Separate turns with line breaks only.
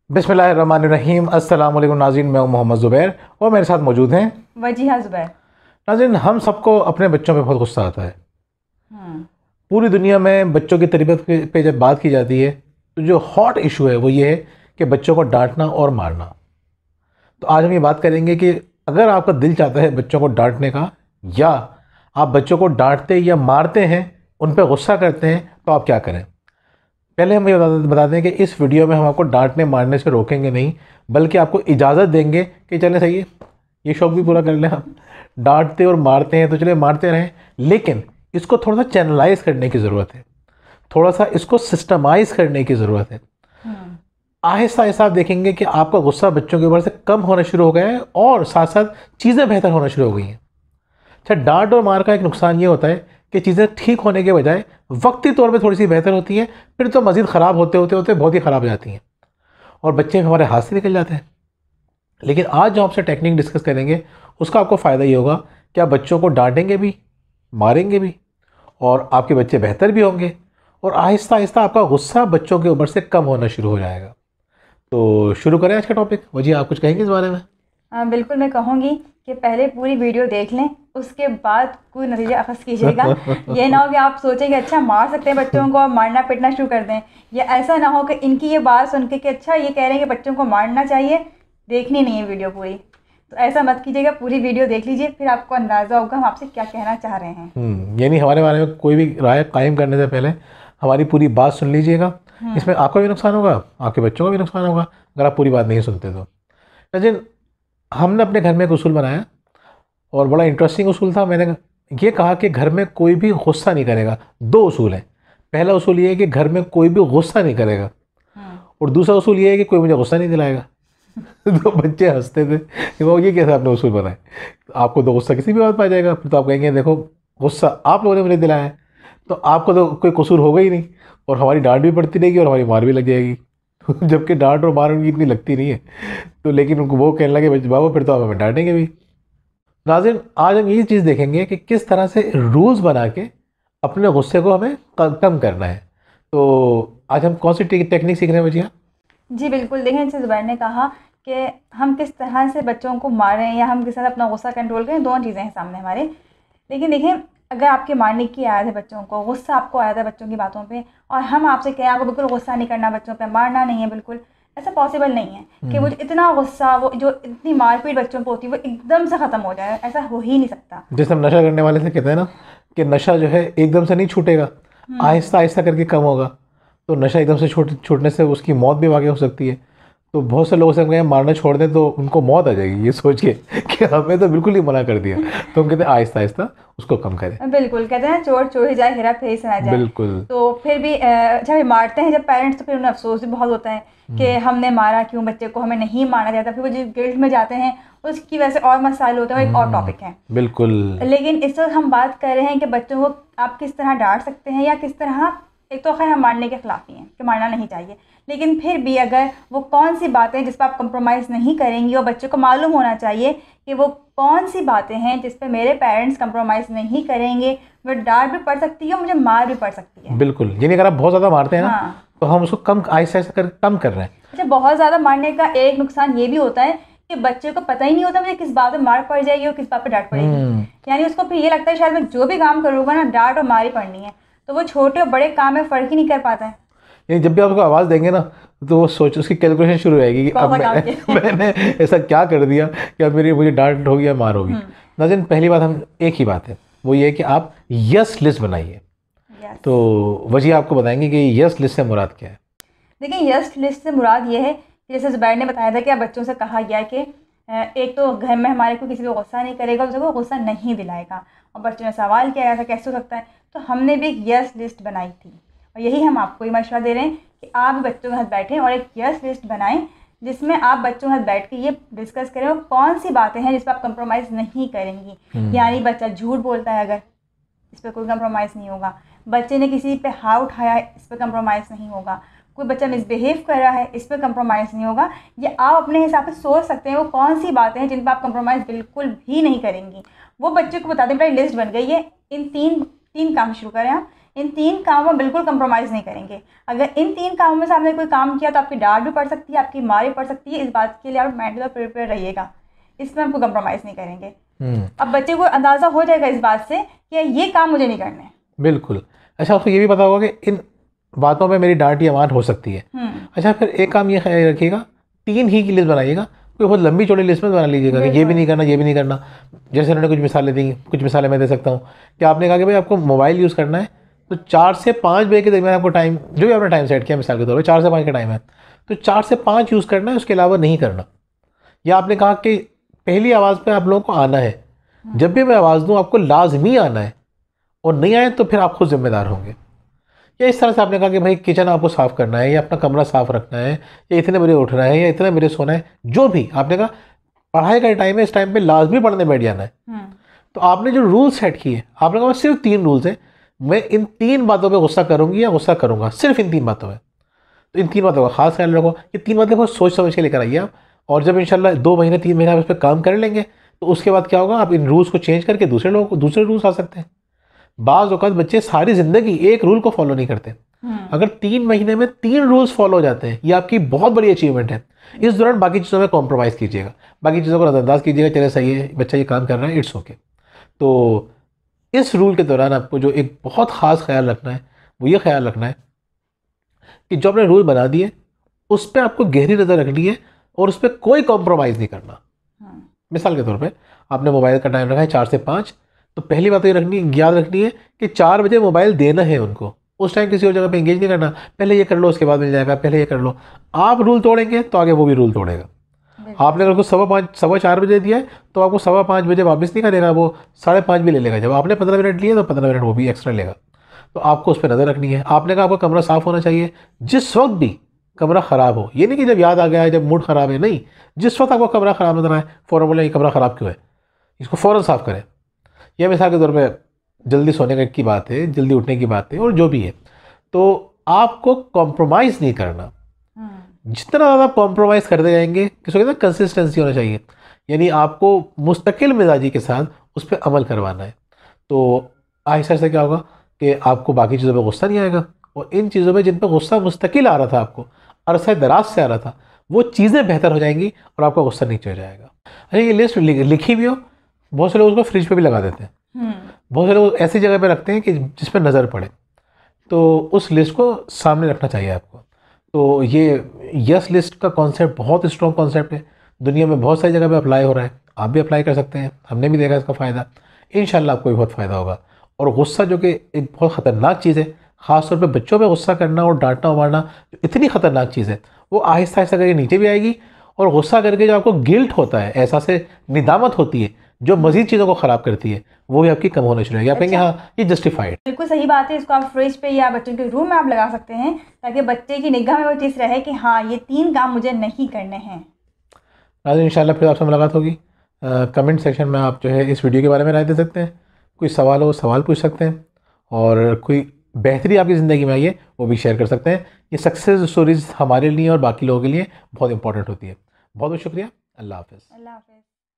बिस्मिल्लाहिर्रहमानिर्रहीम। अस्सलाम वालेकुम नाज़रीन, मैं हूं मोहम्मद ज़ुबैर और मेरे साथ मौजूद हैं
वजीहा ज़ुबैर।
नाज़रीन। हम सबको अपने बच्चों पे बहुत गुस्सा आता है।
हम्म।
पूरी दुनिया में बच्चों की तरबियत पे जब बात की जाती है तो जो हॉट इशू है वो ये है कि बच्चों को डांटना और मारना। तो आज हम ये बात करेंगे कि अगर आपका दिल चाहता है बच्चों को डांटने का, या आप बच्चों को डांटते या मारते हैं, उन पर गुस्सा करते हैं, तो आप क्या करें। पहले हम ये बता दें कि इस वीडियो में हम आपको डांटने मारने से रोकेंगे नहीं, बल्कि आपको इजाज़त देंगे कि चलें सही है, ये शौक भी पूरा कर लें। हम डांटते और मारते हैं तो चले मारते रहें, लेकिन इसको थोड़ा सा चैनलाइज करने की ज़रूरत है, थोड़ा सा इसको सिस्टमाइज़ करने की ज़रूरत है।
हम्म।
आहिस्ता आहिस्ता आप देखेंगे कि आपका गुस्सा बच्चों के ऊपर से कम होना शुरू हो गया है और साथ साथ चीज़ें बेहतर होना शुरू हो गई हैं। अच्छा, डांट और मार का एक नुकसान ये होता है कि चीज़ें ठीक होने के बजाय वक्ती तौर पे थोड़ी सी बेहतर होती हैं, फिर तो मज़ीद ख़राब होते होते होते बहुत ही ख़राब हो जाती हैं और बच्चे हमारे हाथ से निकल जाते हैं। लेकिन आज जो आपसे टेक्निक डिस्कस करेंगे उसका आपको फ़ायदा ये होगा कि आप बच्चों को डांटेंगे भी, मारेंगे भी, और आपके बच्चे बेहतर भी होंगे और आहिस्ता आहिस्ता आपका गुस्सा बच्चों के ऊपर से कम होना शुरू हो जाएगा। तो शुरू करें आज का टॉपिक। वजी, आप कुछ कहेंगे इस बारे में?
बिल्कुल, मैं कहूँगी कि पहले पूरी वीडियो देख लें, उसके बाद कोई नतीजा अखज़ कीजिएगा। ये ना हो कि आप सोचें कि अच्छा मार सकते हैं बच्चों को और मारना पिटना शुरू कर दें, या ऐसा ना हो कि इनकी ये बात सुन के कि अच्छा ये कह रहे हैं कि बच्चों को मारना चाहिए, देखनी नहीं है वीडियो पूरी। तो ऐसा मत कीजिएगा, पूरी वीडियो देख लीजिए, फिर आपको अंदाज़ा होगा हम आपसे क्या कहना चाह रहे हैं।
यानी हमारे बारे में कोई भी राय कायम करने से पहले हमारी पूरी बात सुन लीजिएगा। इसमें आपका भी नुकसान होगा, आपके बच्चों का भी नुकसान होगा अगर आप पूरी बात नहीं सुनते तो। लेकिन हमने अपने घर में एक उसूल बनाया और बड़ा इंटरेस्टिंग उसूल था। मैंने ये कहा कि घर में कोई भी गुस्सा नहीं करेगा। दो उसूल हैं। पहला उसूल ये है कि घर में कोई भी गुस्सा नहीं करेगा, और दूसरा उसूल ये है कि कोई मुझे गुस्सा नहीं दिलाएगा। तो बच्चे हंसते थे कि वो ये कैसे आपने उसूल बनाए, आपको तो गुस्सा किसी भी बात पर आ जाएगा। फिर तो आप कहेंगे देखो गुस्सा आप लोगों ने मुझे दिलाया है, तो आपको तो कोई कसूर होगा ही नहीं, और हमारी डांट भी पड़ती रहेगी और हमारी मार भी लग जाएगी। जबकि डांट और मार उनकी इतनी लगती नहीं है। तो लेकिन उनको वो कहने लगे बाबा फिर तो आप हमें डांटेंगे भी। नाज़रीन, आज हम ये चीज़ देखेंगे कि किस तरह से रूल्स बना के अपने गुस्से को हमें कम करना है। तो आज हम कौन सी टेक्निक सीख रहे हैं भैया?
जी बिल्कुल, देखें जैसे ज़ुबैर ने कहा कि हम किस तरह से बच्चों को मारें या हम किस तरह अपना गुस्सा कंट्रोल करें, दोनों चीज़ें हैं सामने हमारे। लेकिन देखें, अगर आपके मारने की आदत है बच्चों को, गुस्सा आपको आया था बच्चों की बातों पे, और हम आपसे कहें आपको बिल्कुल गुस्सा नहीं करना, बच्चों पे मारना नहीं है, बिल्कुल ऐसा पॉसिबल नहीं है कि वो इतना गुस्सा, वो जो इतनी मारपीट बच्चों पर होती है वो एकदम से ख़त्म हो जाए, ऐसा हो ही नहीं सकता।
जैसे हम नशा करने वाले से कहते हैं ना कि नशा जो है एकदम से नहीं छूटेगा, आहिस्ता आहिस्ता करके कम होगा। तो नशा एकदम से छूटने से उसकी मौत भी वाक़ई हो सकती है। तो बहुत से लोगों से हम कहें मारना छोड़ दें तो उनको मौत आ जाएगी, ये सोच के कि हमें तो बिल्कुल ही मना कर दिया। तो हम कहते हैं आहिस्ता आहिस्ता उसको कम करें।
बिल्कुल, कहते हैं चोर चोर ही जाए, हेरा फेरी से ना जाए।
बिल्कुल।
तो फिर भी जब ये मारते हैं जब पेरेंट्स, तो फिर उन्हें अफसोस भी बहुत होता है कि हमने मारा क्यों बच्चे को, हमें नहीं मारना चाहता। फिर वो जो गिल्ट में जाते हैं उसकी वजह से और मसाइल होते हैं, वो एक और टॉपिक है।
बिल्कुल।
लेकिन इस वक्त हम बात कर रहे हैं कि बच्चों को आप किस तरह डांट सकते हैं या किस तरह, एक तो खैर हम मारने के खिलाफ ही हैं कि मारना नहीं चाहिए, लेकिन फिर भी अगर वो कौन सी बातें जिस पर आप कंप्रोमाइज़ नहीं करेंगी, और बच्चों को मालूम होना चाहिए कि वो कौन सी बातें हैं जिस पे मेरे पेरेंट्स कंप्रोमाइज़ नहीं करेंगे, वो डांट भी पड़ सकती है और मुझे मार भी पड़ सकती है।
बिल्कुल, यानी अगर आप बहुत ज़्यादा मारते हैं ना,
हाँ,
तो हम उसको कम आहिस्ता आहिस्ता कम कर रहे हैं।
अच्छा, बहुत ज़्यादा मारने का एक नुकसान ये भी होता है कि बच्चे को पता ही नहीं होता मुझे किस बात पे मार पड़ जाएगी और किस बात पे डांट पड़ेगी। यानी उसको फिर ये लगता है शायद मैं जो भी काम करूँगा ना डांट और मार ही पड़नी है, तो वो छोटे और बड़े काम में फ़र्क ही नहीं कर पाता है।
यानी जब भी आप उसको आवाज़ देंगे ना, तो वो सोच उसकी कैलकुलेशन शुरू हो जाएगी कि अब मैंने ऐसा क्या कर दिया कि अब मुझे डांट होगी या मार होगी। नाज़रीन, पहली बात हम एक ही बात है, वो ये है कि आप यस लिस्ट बनाइए। तो वजह आपको बताएंगे कि यस लिस्ट से मुराद क्या है।
देखिए, यस लिस्ट से मुराद ये है कि जैसे ज़ुबैर ने बताया था कि आप बच्चों से कहा गया कि एक तो घर में हमारे को किसी को गुस्सा नहीं करेगा और को गुस्सा नहीं दिलाएगा, और बच्चों ने सवाल किया था कैसे हो सकता है, तो हमने भी एक यस लिस्ट बनाई थी, और यही हम आपको ही मशवरा दे रहे हैं कि आप बच्चों के साथ बैठें और एक यस लिस्ट बनाएं जिसमें आप बच्चों के साथ बैठ के ये डिस्कस करें और कौन सी बातें हैं जिस पर आप कंप्रोमाइज़ नहीं करेंगी। यानी बच्चा झूठ बोलता है अगर, इस पर कोई कंप्रोमाइज़ नहीं होगा। बच्चे ने किसी पे हाथ उठाया है, इस पर कंप्रोमाइज़ नहीं होगा। कोई बच्चा मिसबिहेव कर रहा है, इस पर कंप्रोमाइज़ नहीं होगा। ये आप अपने हिसाब से सोच सकते हैं वो कौन सी बातें हैं जिन पर आप कंप्रोमाइज़ बिल्कुल भी नहीं करेंगी। वो बच्चे को बता दें, मेरी लिस्ट बन गई है, इन तीन काम शुरू करें आप। इन 3 कामों में बिल्कुल कंप्रोमाइज़ नहीं करेंगे। अगर इन 3 कामों में से आपने कोई काम किया तो आपकी डांट भी पड़ सकती है, आपकी मार भी पड़ सकती है। इस बात के लिए आप मेंटली प्रिपेयर रहिएगा, इसमें आपको कंप्रोमाइज़ नहीं करेंगे। अब बच्चे को अंदाज़ा हो जाएगा इस बात से कि ये काम मुझे नहीं करने।
बिल्कुल। अच्छा, आपको ये भी पता होगा कि इन बातों में मेरी डांट या मार हो सकती है। अच्छा, फिर एक काम ये ख्याल रखिएगा, 3 ही की लिस्ट बनाइएगा, कोई बहुत लंबी चौड़ी लिस्ट में बना लीजिएगा कि ये भी नहीं करना, ये भी नहीं करना। जैसे उन्होंने कुछ मिसालें दी, कुछ मिसालें मैं दे सकता हूँ कि आपने कहा कि भाई आपको मोबाइल यूज़ करना है तो 4 से 5 बजे के दरमियान आपको टाइम, जो भी आपने टाइम सेट किया मिसाल के तौर पर 4 से 5 का टाइम है, तो 4 से 5 यूज़ करना है, उसके अलावा नहीं करना। या आपने कहा कि पहली आवाज़ पे आप लोगों को आना है, जब भी मैं आवाज़ दूँ आपको लाजमी आना है, और नहीं आए तो फिर आप खुद जिम्मेदार होंगे। या इस तरह से आपने कहा कि भाई किचन आपको साफ़ करना है, या अपना कमरा साफ़ रखना है, या इतने बजे उठना है, या इतने बजे सोना है, जो भी आपने कहा पढ़ाई का टाइम है, इस टाइम पे लाजमी पढ़ने बैठ जाना है। तो आपने जो रूल सेट किए, आपने कहा सिर्फ 3 रूल्स हैं, मैं इन 3 बातों पे गुस्सा करूंगी या गुस्सा करूंगा, सिर्फ इन 3 बातों में। तो इन 3 बातों का खास ख्याल रखो। ये 3 बातें बहुत सोच समझ के लेकर आइए आप, और जब इंशाल्लाह 2 महीने 3 महीने आप इस पर काम कर लेंगे तो उसके बाद क्या होगा, आप इन रूल्स को चेंज करके दूसरे लोगों को दूसरे रूल्स आ सकते हैं। बाज़ औक़ात बच्चे सारी ज़िंदगी एक रूल को फॉलो नहीं करते। अगर 3 महीने में 3 रूल्स फॉलो हो जाते हैं, ये आपकी बहुत बड़ी अचीवमेंट है। इस दौरान बाकी चीज़ों में कॉम्प्रोमाइज़ कीजिएगा, बाकी चीज़ों को नज़रअंदाज कीजिएगा, चले सही है बच्चा ये काम कर रहा है, इट्स ओके। तो इस रूल के दौरान आपको जो एक बहुत ख़ास ख्याल रखना है वो ये ख्याल रखना है कि जो आपने रूल बना दिए उस पर आपको गहरी नज़र रखनी है और उस पर कोई कॉम्प्रोमाइज़ नहीं करना। मिसाल के तौर पे आपने मोबाइल का टाइम रखा है 4 से 5, तो पहली बात तो ये याद रखनी है कि 4 बजे मोबाइल देना है उनको, उस टाइम किसी और जगह पे एंगेज नहीं करना। पहले ये कर लो उसके बाद मिल जाएगा, पहले ये कर लो। आप रूल तोड़ेंगे तो आगे वो भी रूल तोड़ेगा। आपने अगर उसको 4:15 बजे दिया है तो आपको 5:15 बजे वापस नहीं करेगा, वो 5:30 भी ले लेगा। जब आपने 15 मिनट लिए तो 15 मिनट वो भी एक्स्ट्रा लेगा। तो आपको उस पर नज़र रखनी है। आपने कहा आपका कमरा साफ़ होना चाहिए, जिस वक्त भी कमरा ख़राब हो, ये नहीं कि जब याद आ गया है, जब मूड ख़राब है, नहीं, जिस वक्त आपको कमरा ख़राब नजर आए फ़ौरन बोले ये कमरा ख़राब क्यों है, इसको फ़ौरन साफ़ करें। यह मिसाल के तौर पर जल्दी सोने की बात है, जल्दी उठने की बात है, और जो भी है, तो आपको कॉम्प्रोमाइज़ नहीं करना। जितना ज़्यादा कॉम्प्रोमाइज़ करते जाएंगे, किसी कहते हैं कंसिस्टेंसी होना चाहिए, यानी आपको मुस्तकिल मिजाजी के साथ उस पर अमल करवाना है। तो आहिस्ता आहिस्ता क्या होगा कि आपको बाकी चीज़ों पर गुस्सा नहीं आएगा, और इन चीज़ों में जिन पर गुस्सा मुस्तकिल आ रहा था, आपको अरसा दराज से आ रहा था, वो चीज़ें बेहतर हो जाएंगी और आपका गुस्सा नीचे हो जाएगा। अच्छा, ये लिस्ट लिखी भी हो, बहुत से लोग उसको फ्रिज पे भी लगा देते हैं, बहुत से लोग ऐसी जगह पे रखते हैं कि जिस पर नज़र पड़े, तो उस लिस्ट को सामने रखना चाहिए आपको। तो ये यस लिस्ट का कॉन्सेप्ट बहुत स्ट्रॉन्ग कॉन्सेप्ट है, दुनिया में बहुत सारी जगह पे अप्लाई हो रहा है, आप भी अप्लाई कर सकते हैं। हमने भी देखा इसका फ़ायदा, इंशाल्लाह आपको भी बहुत फ़ायदा होगा। और गुस्सा जो कि एक बहुत ख़तरनाक चीज़ है, ख़ासतौर पे बच्चों पे गुस्सा करना और डांटना और मारना इतनी ख़तरनाक चीज़ है, वो आहिस्ता आहिस्ता करके नीचे भी आएगी, और गुस्सा करके जो आपको गिल्ट होता है, एहसास निदामत होती है, जो मज़ीद चीज़ों को ख़राब करती है, वो भी आपकी कम होना शुरू होगी। आप कहेंगे हाँ ये जस्टिफाइड।
बिल्कुल सही बात है। इसको आप फ्रिज पे या बच्चों के रूम में आप लगा सकते हैं, ताकि बच्चे की निगाह में वो चीज़ रहे कि हाँ ये 3 काम मुझे नहीं करने हैं।
नाज़रीन, इंशाल्लाह फिर आपसे मुलाकात होगी। कमेंट सेक्शन में आप जो है इस वीडियो के बारे में राय दे सकते हैं, कोई सवाल हो सवाल पूछ सकते हैं, और कोई बेहतरी आपकी ज़िंदगी में आई है वो भी शेयर कर सकते हैं। ये सक्सेस स्टोरीज़ हमारे लिए और बाकी लोगों के लिए बहुत इंपॉर्टेंट होती है। बहुत बहुत शुक्रिया। अल्लाह हाफ़िज़।
अल्लाह हाफ़िज़।